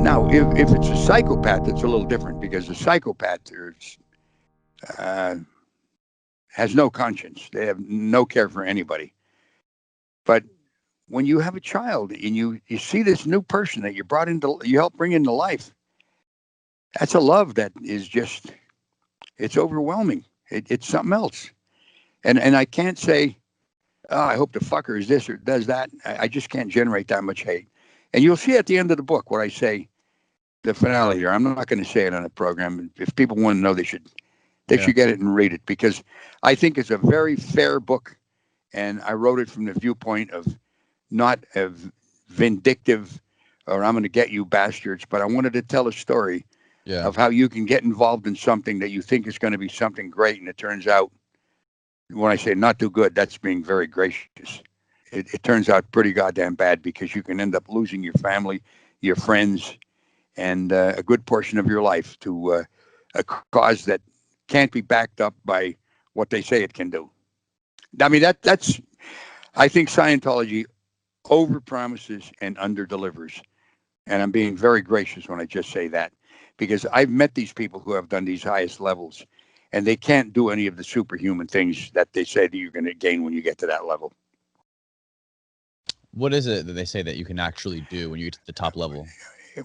Now, if it's a psychopath, it's a little different, because a psychopath uh, has no conscience. They have no care for anybody. But when you have a child and you see this new person that you help bring into life, that's a love that is just, it's overwhelming. It's something else. And I can't say, oh, I hope the fucker is this or does that. I just can't generate that much hate. And you'll see at the end of the book what I say, the finale here. I'm not going to say it on a program. If people want to know, they should get it and read it, because I think it's a very fair book. And I wrote it from the viewpoint of not a vindictive or I'm going to get you bastards, but I wanted to tell a story of how you can get involved in something that you think is going to be something great. And it turns out, when I say not too good, that's being very gracious. It turns out pretty goddamn bad, because you can end up losing your family, your friends, and a good portion of your life to a cause that can't be backed up by what they say it can do. I mean, that's, I think Scientology overpromises and underdelivers. And I'm being very gracious when I just say that, because I've met these people who have done these highest levels, and they can't do any of the superhuman things that they say that you're going to gain when you get to that level. What is it that they say that you can actually do when you get to the top level?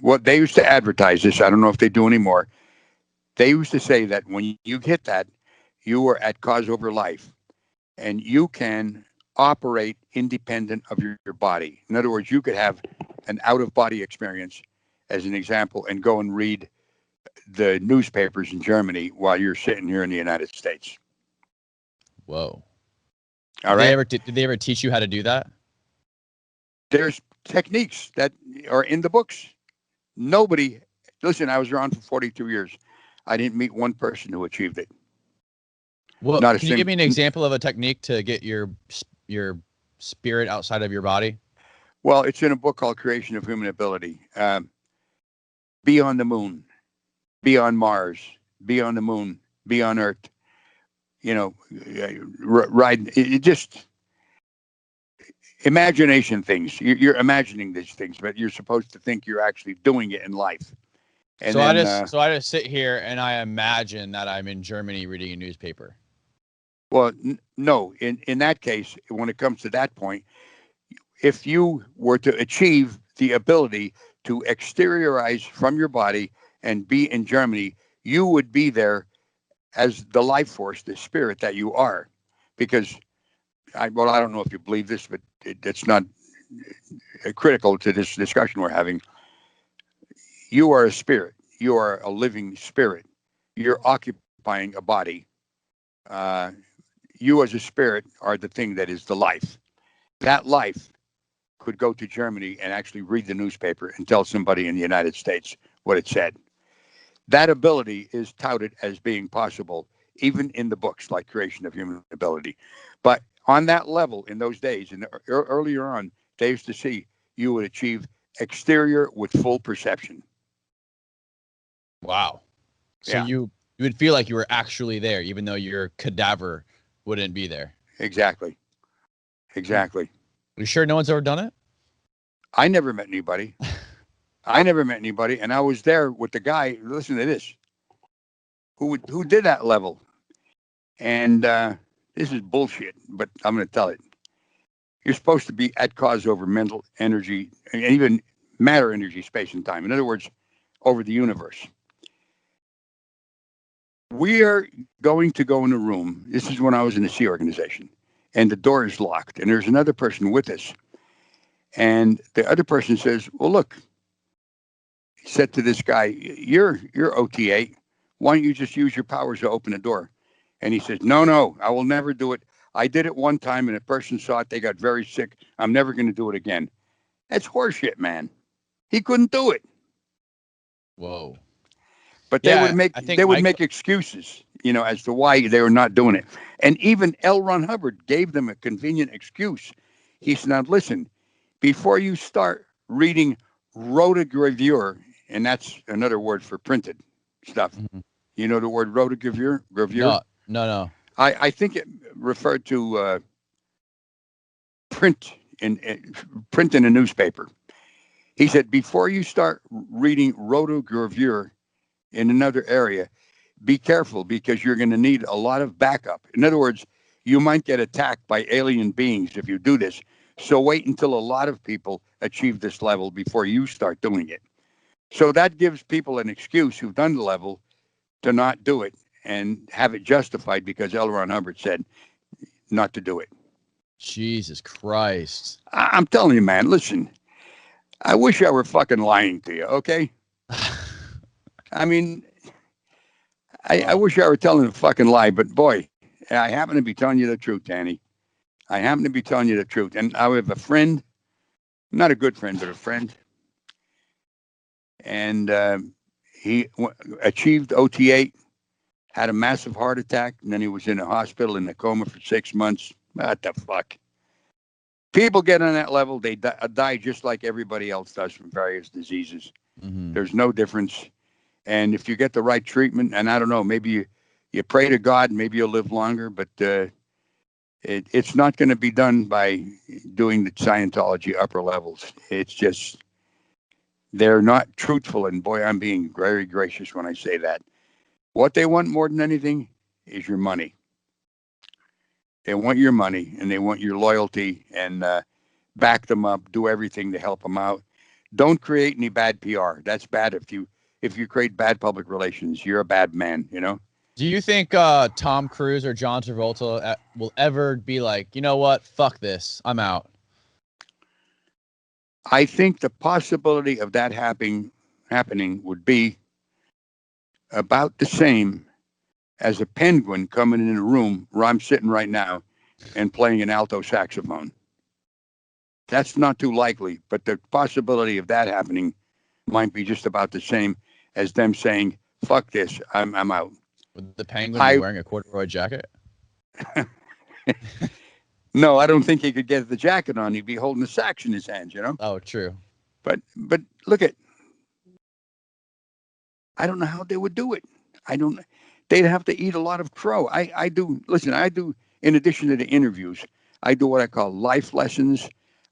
Well, they used to advertise this. I don't know if they do anymore. They used to say that when you hit that, you are at cause over life, and you can operate independent of your body. In other words, you could have an out-of-body experience, as an example, and go and read the newspapers in Germany while you're sitting here in the United States. Whoa. All right. Did they ever teach you how to do that? There's techniques that are in the books. Nobody, listen, I was around for 42 years. I didn't meet one person who achieved it. Well, can you give me an example of a technique to get your spirit outside of your body? Well, it's in a book called Creation of Human Ability. Be on the moon, be on Mars, be on the moon, be on Earth. You know, ride. It just imagination things. You're imagining these things, but you're supposed to think you're actually doing it in life. And so I just sit here and I imagine that I'm in Germany reading a newspaper. Well, no. In that case, when it comes to that point, if you were to achieve the ability to exteriorize from your body and be in Germany, you would be there as the life force, the spirit that you are. Because, I don't know if you believe this, but it's not critical to this discussion we're having. You are a spirit. You are a living spirit. You're occupying a body. You as a spirit are the thing that is the life. That life could go to Germany and actually read the newspaper and tell somebody in the United States what it said. That ability is touted as being possible, even in the books like Creation of Human Ability. But on that level, in those days, and earlier on, they used to see you would achieve exterior with full perception. Wow. So yeah. You would feel like you were actually there, even though your cadaver wouldn't be there. Exactly. Are you sure no one's ever done it? I never met anybody. And I was there with the guy, listen to this, who did that level. And this is bullshit, but I'm going to tell it. You're supposed to be at cause over mental energy, and even matter, energy, space, and time. In other words, over the universe. We are going to go in a room. This is when I was in the Sea Organization, and the door is locked, and there's another person with us. And the other person says, well, look, he said to this guy, you're OTA. Why don't you just use your powers to open the door? And he says, no, I will never do it. I did it one time and a person saw it. They got very sick. I'm never going to do it again. That's horseshit, man. He couldn't do it. Whoa. But they would make excuses, as to why they were not doing it. And even L. Ron Hubbard gave them a convenient excuse. He said, now listen, before you start reading rotogravure, and that's another word for printed stuff. Mm-hmm. You know the word rotogravure? No. I think it referred to print in a newspaper. He said, before you start reading rotogravure in another area, be careful because you're going to need a lot of backup. In other words, you might get attacked by alien beings if you do this. So wait until a lot of people achieve this level before you start doing it. So that gives people an excuse who've done the level to not do it and have it justified because L. Ron Hubbard said not to do it. Jesus Christ. I'm telling you, man, listen, I wish I were fucking lying to you, okay? I mean, I wish I were telling a fucking lie, but boy, I happen to be telling you the truth, Danny. I happen to be telling you the truth. And I have a friend, not a good friend, but a friend. And he achieved OT8, had a massive heart attack, and then he was in a hospital in a coma for 6 months. What the fuck? People get on that level, they die just like everybody else does from various diseases. Mm-hmm. There's no difference. And if you get the right treatment, and I don't know, maybe you pray to God, maybe you'll live longer, but it's not going to be done by doing the Scientology upper levels. It's just, they're not truthful. And boy, I'm being very gracious when I say that. What they want more than anything is your money. They want your money and they want your loyalty, and back them up, do everything to help them out. Don't create any bad PR. That's bad. If you create bad public relations, you're a bad man, you know? Do you think Tom Cruise or John Travolta will ever be like, you know what? Fuck this. I'm out. I think the possibility of that happening would be about the same as a penguin coming in a room where I'm sitting right now and playing an alto saxophone. That's not too likely, but the possibility of that happening might be just about the same as them saying, fuck this, I'm out. Would the penguin be wearing a corduroy jacket? No, I don't think he could get the jacket on. He'd be holding the sax in his hands, you know? Oh, true. But look at, I don't know how they would do it. They'd have to eat a lot of crow. I do, in addition to the interviews, I do what I call life lessons.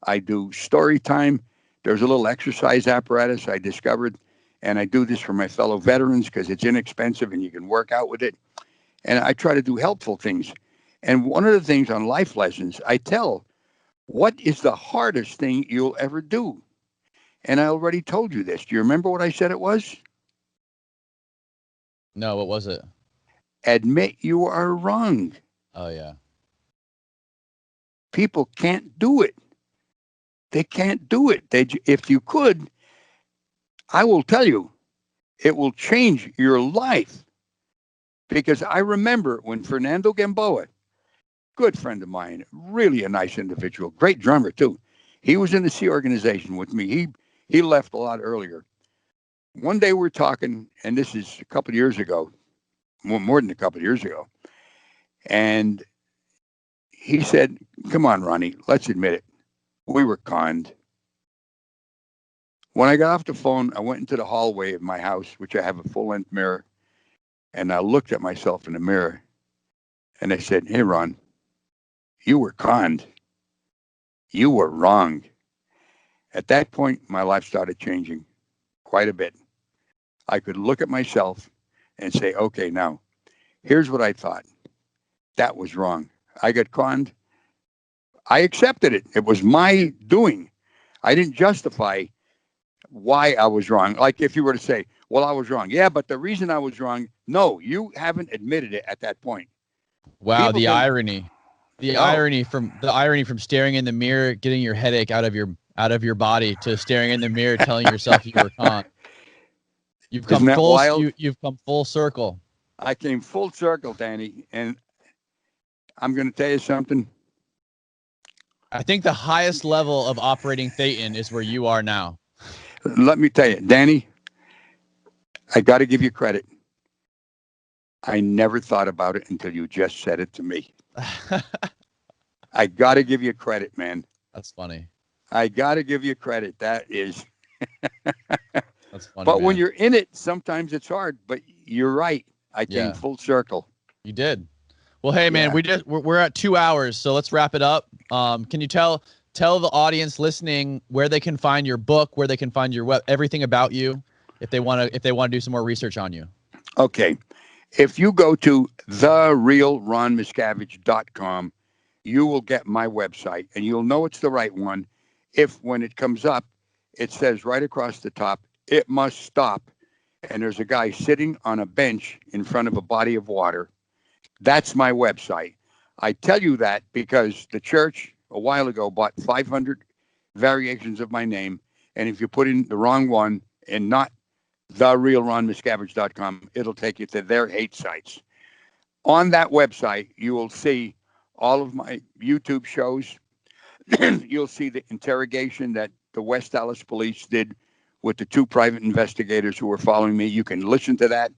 I do story time. There's a little exercise apparatus I discovered, and I do this for my fellow veterans because it's inexpensive and you can work out with it. And I try to do helpful things. And one of the things on life lessons, I tell, what is the hardest thing you'll ever do? And I already told you this. Do you remember what I said it was? No, what was it? Admit you are wrong. Oh, yeah. People can't do it. They can't do it. If you could, I will tell you, it will change your life. Because I remember when Fernando Gamboa, good friend of mine, really a nice individual, great drummer too. He was in the Sea Organization with me. He left a lot earlier. One day we're talking, and this is a couple of years ago, more than a couple of years ago. And he said, come on, Ronnie, let's admit it. We were conned. When I got off the phone, I went into the hallway of my house, which I have a full-length mirror, and I looked at myself in the mirror, and I said, hey, Ron, you were conned. You were wrong. At that point, my life started changing quite a bit. I could look at myself and say, okay, now, here's what I thought. That was wrong. I got conned. I accepted it. It was my doing. I didn't justify why I was wrong. Like if you were to say, well, I was wrong. Yeah, but the reason I was wrong, no, you haven't admitted it at that point. Wow, the irony. The irony from staring in the mirror, getting your headache out of your body, to staring in the mirror, telling yourself you were conned. You've come you've come full circle. I came full circle, Danny, and I'm going to tell you something. I think the highest level of operating Thetan is where you are now. Let me tell you, Danny, I got to give you credit. I never thought about it until you just said it to me. I got to give you credit, man. That's funny. I got to give you credit. That is. That's funny. But when you're in it, sometimes it's hard. But you're right. I came full circle. You did. Well, hey, man, we're at 2 hours, so let's wrap it up. Can you tell tell the audience listening where they can find your book, where they can find your web, everything about you, if they want to do some more research on you. Okay. If you go to therealronmiscavige.com, you will get my website, and you'll know it's the right one if when it comes up, it says right across the top, "It must stop." And there's a guy sitting on a bench in front of a body of water. That's my website. I tell you that because the church a while ago bought 500 variations of my name. And if you put in the wrong one and not therealronmiscavige.com, it'll take you to their hate sites. On that website, you will see all of my YouTube shows. You'll see the interrogation that the West Dallas police did with the 2 private investigators who were following me. You can listen to that.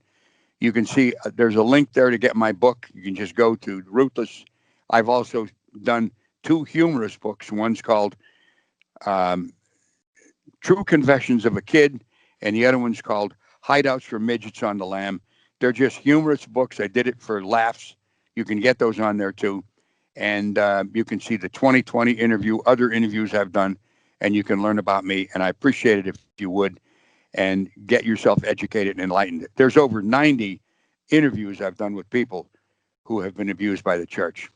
You can see there's a link there to get my book. You can just go to Ruthless. I've also done 2 humorous books. One's called True Confessions of a Kid, and the other one's called Hideouts for Midgets on the Lam. They're just humorous books. I did it for laughs. You can get those on there too. And you can see the 2020 interview, other interviews I've done, and you can learn about me. And I appreciate it if you would, and get yourself educated and enlightened. There's over 90 interviews I've done with people who have been abused by the church.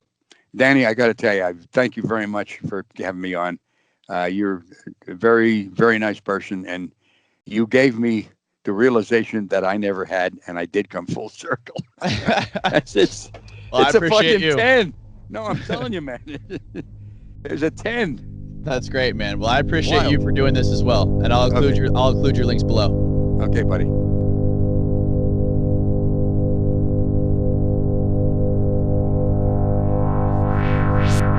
Danny, I got to tell you, I thank you very much for having me on. You're a very, very nice person, and you gave me the realization that I never had, and I did come full circle. It's Well, a fucking you. 10. No, I'm telling you, man. There's a 10. That's great, man. Well, I appreciate you for doing this as well, and I'll include your links below. Okay, buddy.